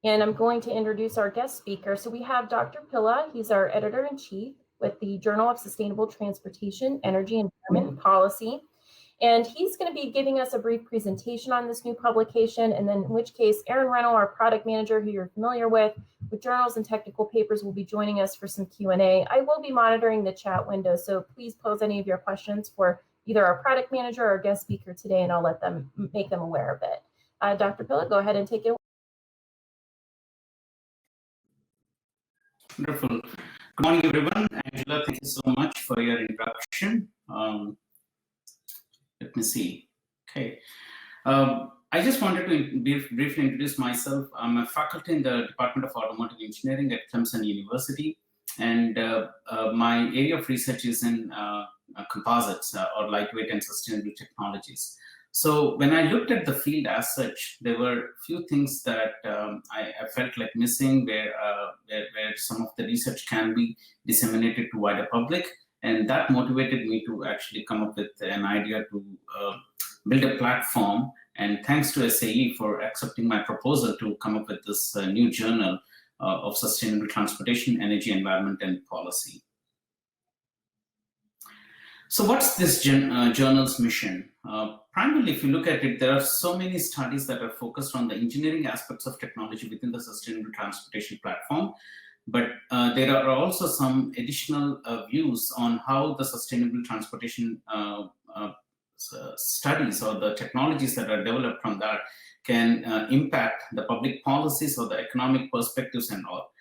And I'm going to introduce our guest speaker. So we have Dr. Pilla. He's our editor-in-chief with the Journal of Sustainable Transportation, Energy, Environment, and Policy. And he's going to be giving us a brief presentation on this new publication, and then in which case Aaron Rennell, our product manager, who you're familiar with journals and technical papers, will be joining us for some Q&A. I will be monitoring the chat window, so please pose any of your questions for either our product manager or guest speaker today, and I'll make them aware of it. Dr. Pilla, go ahead and take it away. Wonderful. Good morning, everyone. Angela, thank you so much for your introduction. Let me see. Okay. I just wanted to briefly introduce myself. I'm a faculty in the Department of Automotive Engineering at Clemson University, and my area of research is in composites or lightweight and sustainable technologies. So when I looked at the field as such, there were a few things that I felt like missing, where some of the research can be disseminated to wider public. And that motivated me to actually come up with an idea to build a platform. And thanks to SAE for accepting my proposal to come up with this new journal of sustainable transportation, energy, environment, and policy. So what's this journal's mission? Primarily, if you look at it, there are so many studies that are focused on the engineering aspects of technology within the sustainable transportation platform. But there are also some additional views on how the sustainable transportation studies or the technologies that are developed from that can impact the public policies or the economic perspectives and all.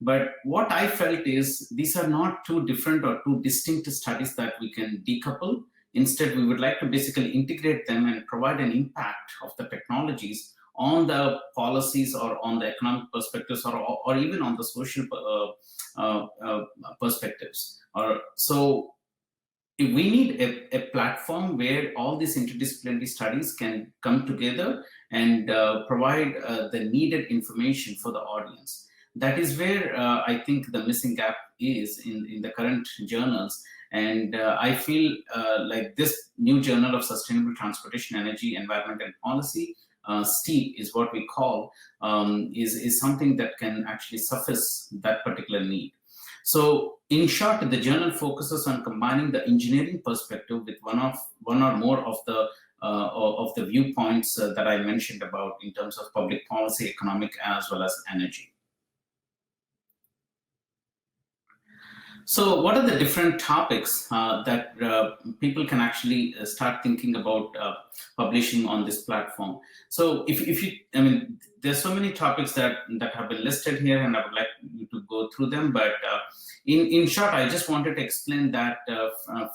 But what I felt is these are not two different or two distinct studies that we can decouple. Instead, we would like to basically integrate them and provide an impact of the technologies on the policies or on the economic perspectives or even on the social perspectives. So we need a platform where all these interdisciplinary studies can come together and provide the needed information for the audience. That is where I think the missing gap is in the current journals. And I feel like this new Journal of Sustainable Transportation, Energy, Environment, and Policy, S.T.E.E.P is what we call, is something that can actually suffice that particular need. So in short, the journal focuses on combining the engineering perspective with one or more of the viewpoints that I mentioned about in terms of public policy, economic, as well as energy. So what are the different topics that people can actually start thinking about publishing on this platform? So there's so many topics that have been listed here, and I would like you to go through them. But in short, I just wanted to explain that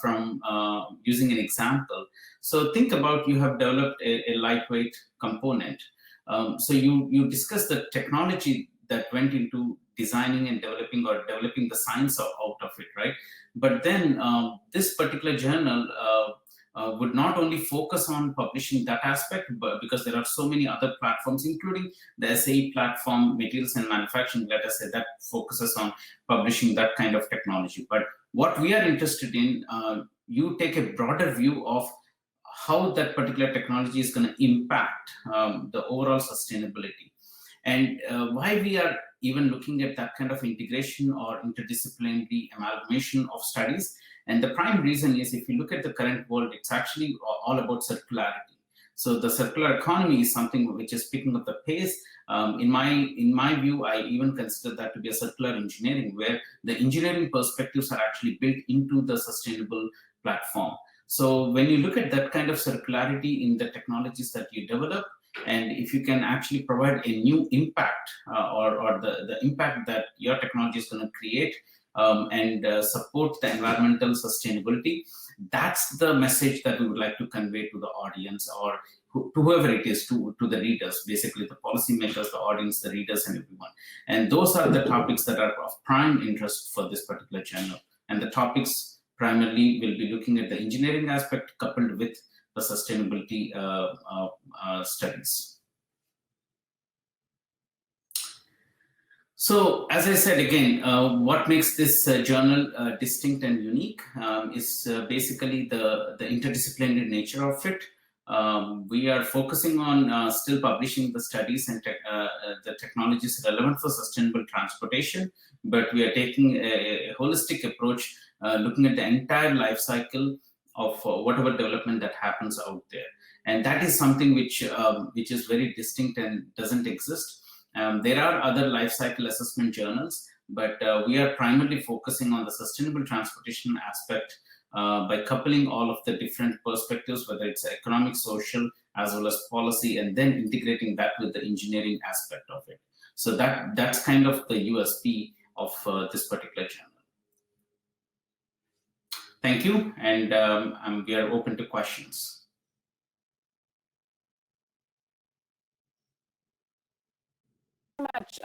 from using an example. So think about, you have developed a lightweight component. So you discuss the technology that went into designing and developing the science out of it, right? But then this particular journal would not only focus on publishing that aspect, but because there are so many other platforms, including the SAE platform, materials and manufacturing, let us say, that focuses on publishing that kind of technology. But what we are interested in, you take a broader view of how that particular technology is going to impact the overall sustainability. And why we are even looking at that kind of integration or interdisciplinary amalgamation of studies. And the prime reason is, if you look at the current world, it's actually all about circularity. So the circular economy is something which is picking up the pace. In my view, I even consider that to be a circular engineering, where the engineering perspectives are actually built into the sustainable platform. So when you look at that kind of circularity in the technologies that you develop, and if you can actually provide a new impact or the impact that your technology is going to create and support the environmental sustainability, that's the message that we would like to convey to the audience, or to whoever it is, to the readers, basically the policymakers, the audience, the readers, and everyone. And those are the topics that are of prime interest for this particular journal. And the topics primarily will be looking at the engineering aspect coupled with the sustainability studies. So, as I said again, what makes this journal distinct and unique is basically the interdisciplinary nature of it. We are focusing on still publishing the studies and the technologies relevant for sustainable transportation, but we are taking a holistic approach, looking at the entire life cycle of whatever development that happens out there. And that is something which is very distinct and doesn't exist. There are other life cycle assessment journals, but we are primarily focusing on the sustainable transportation aspect by coupling all of the different perspectives, whether it's economic, social, as well as policy, and then integrating that with the engineering aspect of it. So that's kind of the USP of this particular journal. Thank you, and we are open to questions. Much.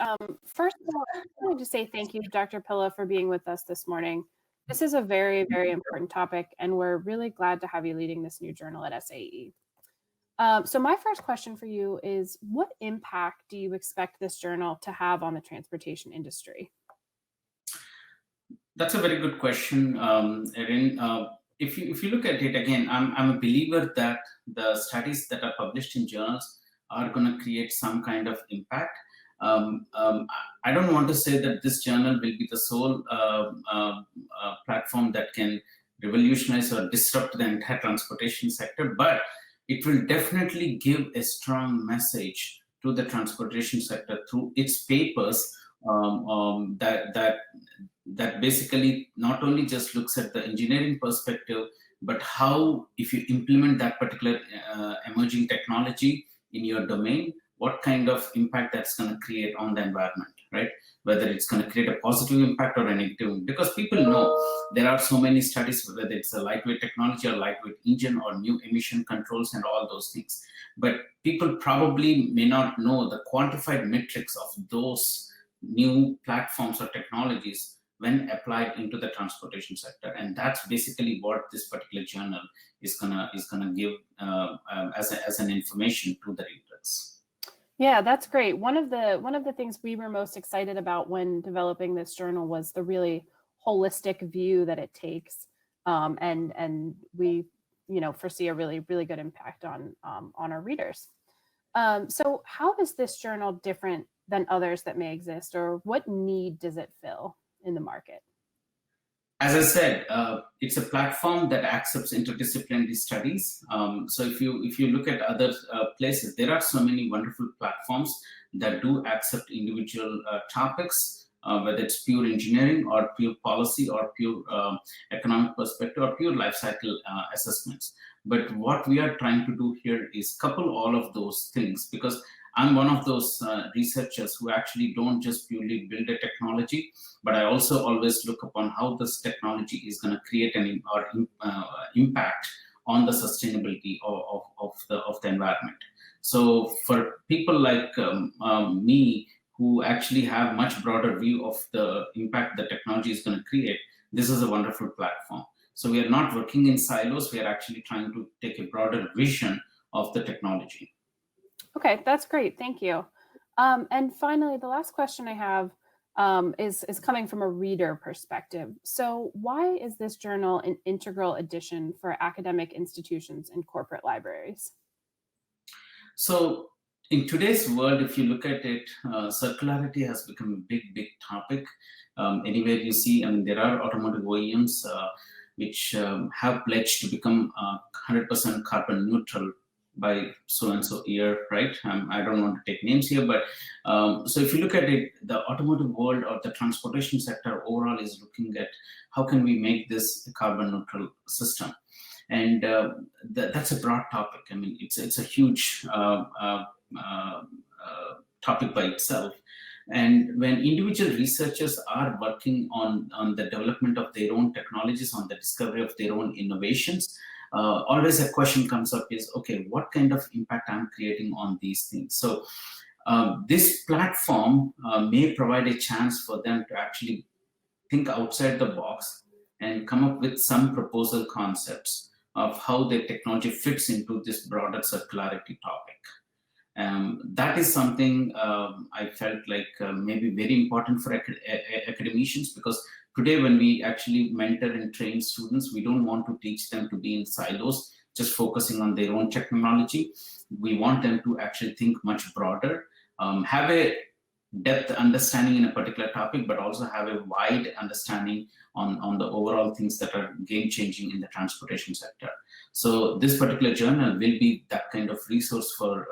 First of all, I wanted to say thank you, Dr. Pilla, for being with us this morning. This is a very, very important topic, and we're really glad to have you leading this new journal at SAE. So my first question for you is, what impact do you expect this journal to have on the transportation industry? That's a very good question, Erin. If you look at it again, I'm a believer that the studies that are published in journals are going to create some kind of impact. I don't want to say that this journal will be the sole platform that can revolutionize or disrupt the entire transportation sector, but it will definitely give a strong message to the transportation sector through its papers that basically not only just looks at the engineering perspective, but how, if you implement that particular emerging technology in your domain, what kind of impact that's going to create on the environment, right? Whether it's going to create a positive impact or a negative, because people know there are so many studies, whether it's a lightweight technology or lightweight engine or new emission controls and all those things. But people probably may not know the quantified metrics of those new platforms or technologies when applied into the transportation sector, and that's basically what this particular journal is gonna give as an information to the readers. Yeah, that's great. One of the things we were most excited about when developing this journal was the really holistic view that it takes, and we foresee a really good impact on our readers. So how is this journal different than others that may exist, or what need does it fill in the market? As I said, it's a platform that accepts interdisciplinary studies. So if you look at other places, there are so many wonderful platforms that do accept individual topics, whether it's pure engineering or pure policy or pure economic perspective or pure life cycle assessments. But what we are trying to do here is couple all of those things, because I'm one of those researchers who actually don't just purely build a technology, but I also always look upon how this technology is going to create an impact on the sustainability of the environment. So for people like me, who actually have much broader view of the impact the technology is going to create, this is a wonderful platform. So we are not working in silos. We are actually trying to take a broader vision of the technology. Okay, that's great. Thank you. And finally, the last question I have is coming from a reader perspective. So why is this journal an integral addition for academic institutions and corporate libraries? So in today's world, if you look at it, circularity has become a big topic. Anywhere you see, I mean, there are automotive OEMs which have pledged to become 100% carbon neutral by so and so year, right? I don't want to take names here, but so if you look at it, the automotive world or the transportation sector overall is looking at how can we make this a carbon neutral system, and that's a broad topic. I mean, it's a huge topic by itself. And when individual researchers are working on the development of their own technologies, on the discovery of their own innovations, always a question comes up is, okay, what kind of impact I'm creating on these things? So this platform may provide a chance for them to actually think outside the box and come up with some proposal concepts of how their technology fits into this broader circularity topic. That is something I felt like maybe very important for academicians, because today when we actually mentor and train students, we don't want to teach them to be in silos, just focusing on their own technology. We want them to actually think much broader, have a depth understanding in a particular topic, but also have a wide understanding on the overall things that are game-changing in the transportation sector. So this particular journal will be that kind of resource for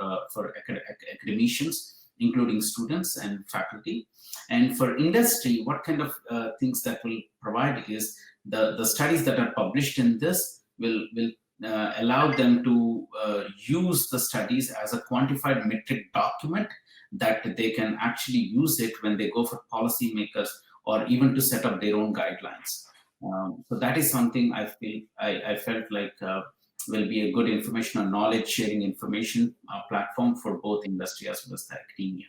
academicians, including students and faculty. And for industry, what kind of things that will provide is the studies that are published in this will allow them to use the studies as a quantified metric document that they can actually use it when they go for policymakers or even to set up their own guidelines. So that is something I felt like will be a good information or knowledge sharing information platform for both industry as well as the academia.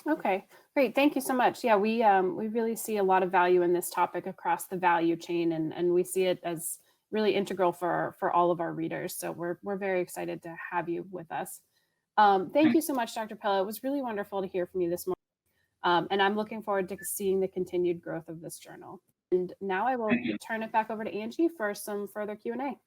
Okay, great. Thank you so much. Yeah, we really see a lot of value in this topic across the value chain, and we see it as really integral for all of our readers. So we're very excited to have you with us. Thank you so much, Dr. Pilla. It was really wonderful to hear from you this morning. And I'm looking forward to seeing the continued growth of this journal. And now I will turn it back over to Angie for some further Q&A.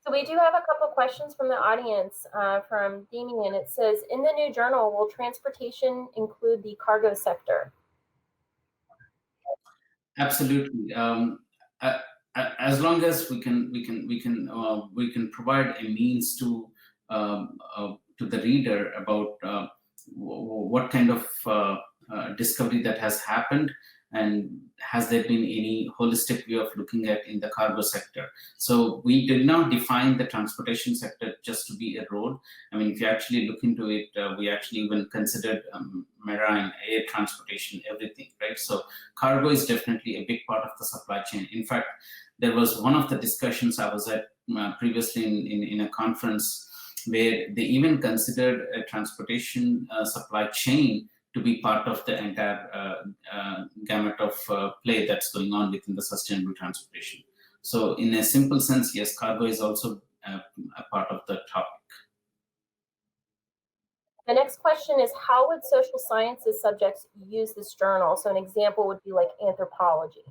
So we do have a couple questions from the audience from Damien. It says, in the new journal, will transportation include the cargo sector? Absolutely. As long as we can provide a means to the reader about what kind of discovery that has happened, and has there been any holistic view of looking at in the cargo sector. So we did not define the transportation sector just to be a road. I mean, if you actually look into it, we actually even considered marine, air transportation, everything, right? So cargo is definitely a big part of the supply chain. In fact, there was one of the discussions I was at previously in a conference where they even considered a transportation supply chain to be part of the entire gamut of play that's going on within the sustainable transportation. So in a simple sense, yes, cargo is also a part of the topic. The next question is, how would social sciences subjects use this journal? So an example would be like anthropology.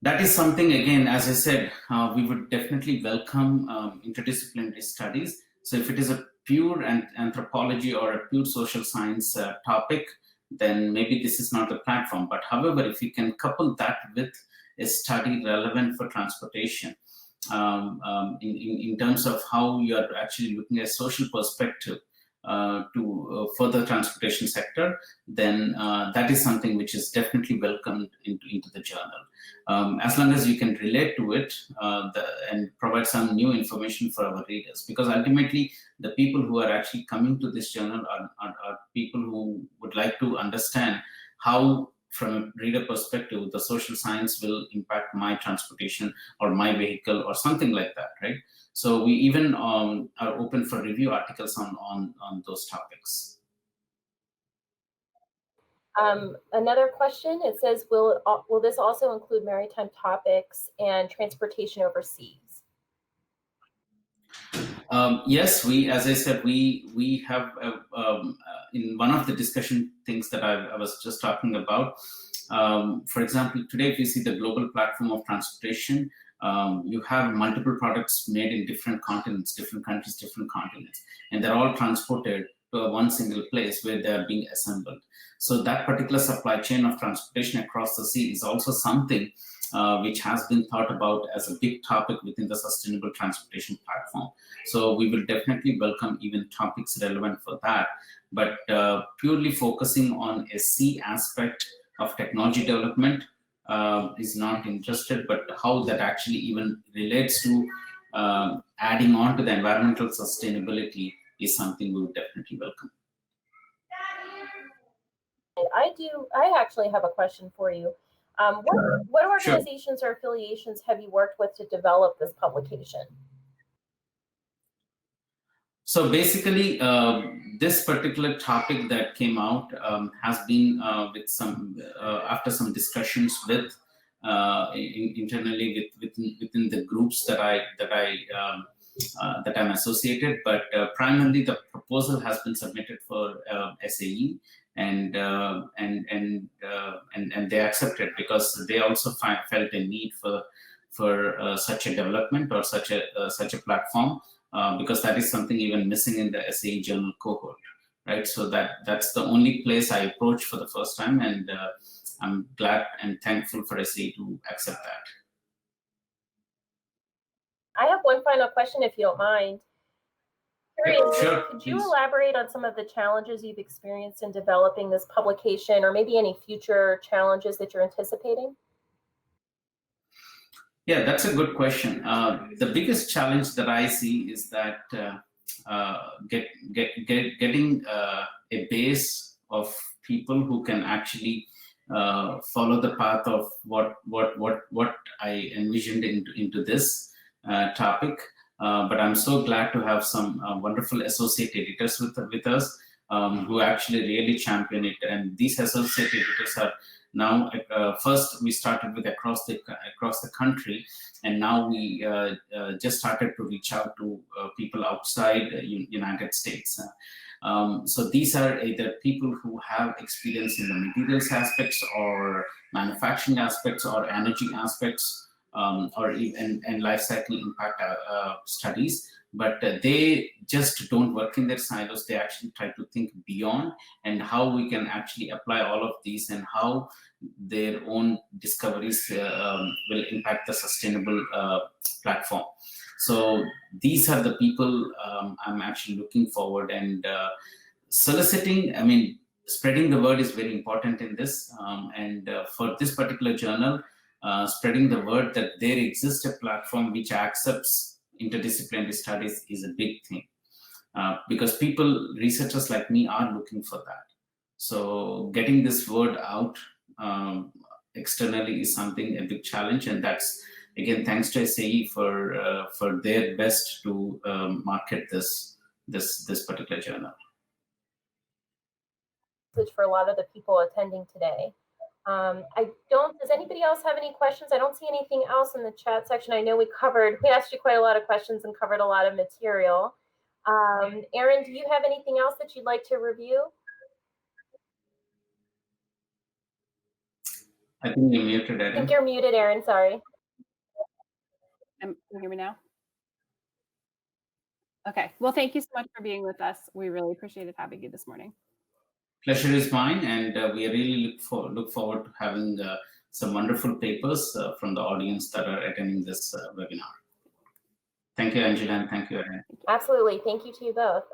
That is something, again, as I said, we would definitely welcome interdisciplinary studies. So if it is a pure anthropology or a pure social science topic, then maybe this is not the platform. But however, if you can couple that with a study relevant for transportation, in terms of how you are actually looking at a social perspective for the transportation sector, then that is something which is definitely welcomed into the journal. As long as you can relate to it and provide some new information for our readers, because ultimately the people who are actually coming to this journal are people who would like to understand how, from a reader perspective, the social science will impact my transportation or my vehicle or something like that, right? So we even are open for review articles on those topics. Another question, it says, will this also include maritime topics and transportation overseas? Yes, as I said, we have in one of the discussion things that I was just talking about. For example, today if you see the global platform of transportation, you have multiple products made in different continents, different countries, different continents, and they're all transported to one single place where they are being assembled. So that particular supply chain of transportation across the sea is also something which has been thought about as a big topic within the sustainable transportation platform. So we will definitely welcome even topics relevant for that, but purely focusing on a sea aspect of technology development is not interested, but how that actually even relates to adding on to the environmental sustainability is something we would definitely welcome. I actually have a question for you. What organizations or affiliations have you worked with to develop this publication? So basically, this particular topic that came out has been with after some discussions with internally within the groups that I'm associated. But primarily, the proposal has been submitted for SAE, and they accepted, because they also felt a need for such a development, or such a platform, because that is something even missing in the SAE journal cohort, right? So that's the only place I approached for the first time, and I'm glad and thankful for SAE to accept that. I have one final question, if you don't mind. Sure, could you elaborate on some of the challenges you've experienced in developing this publication, or maybe any future challenges that you're anticipating? Yeah, that's a good question. The biggest challenge that I see is that getting a base of people who can actually follow the path of what I envisioned into this topic. But I'm so glad to have some wonderful associate editors with us, who actually really champion it. And these associate editors are now, first we started with across the country, and now we just started to reach out to people outside United States. So these are either people who have experience in the materials aspects, or manufacturing aspects, or energy aspects, or even and life cycle impact studies. But they just don't work in their silos. They actually try to think beyond, and how we can actually apply all of these, and how their own discoveries will impact the sustainable platform. So these are the people I'm actually looking forward and soliciting. I mean, spreading the word is very important in this. And for this particular journal, spreading the word that there exists a platform which accepts interdisciplinary studies is a big thing, because researchers like me are looking for that. So getting this word out externally is a big challenge, and that's again thanks to SAE for their best to market this particular journal. For a lot of the people attending today. Does anybody else have any questions? I don't see anything else in the chat section. I know we asked you quite a lot of questions and covered a lot of material. Erin, do you have anything else that you'd like to review? I think you're muted, Erin. I think you're muted, Erin, sorry. Can you hear me now? Okay, well, thank you so much for being with us. We really appreciated having you this morning. Pleasure is mine, and we really look forward to having some wonderful papers from the audience that are attending this webinar. Thank you, Angela, and thank you, Erin. Absolutely, thank you to you both.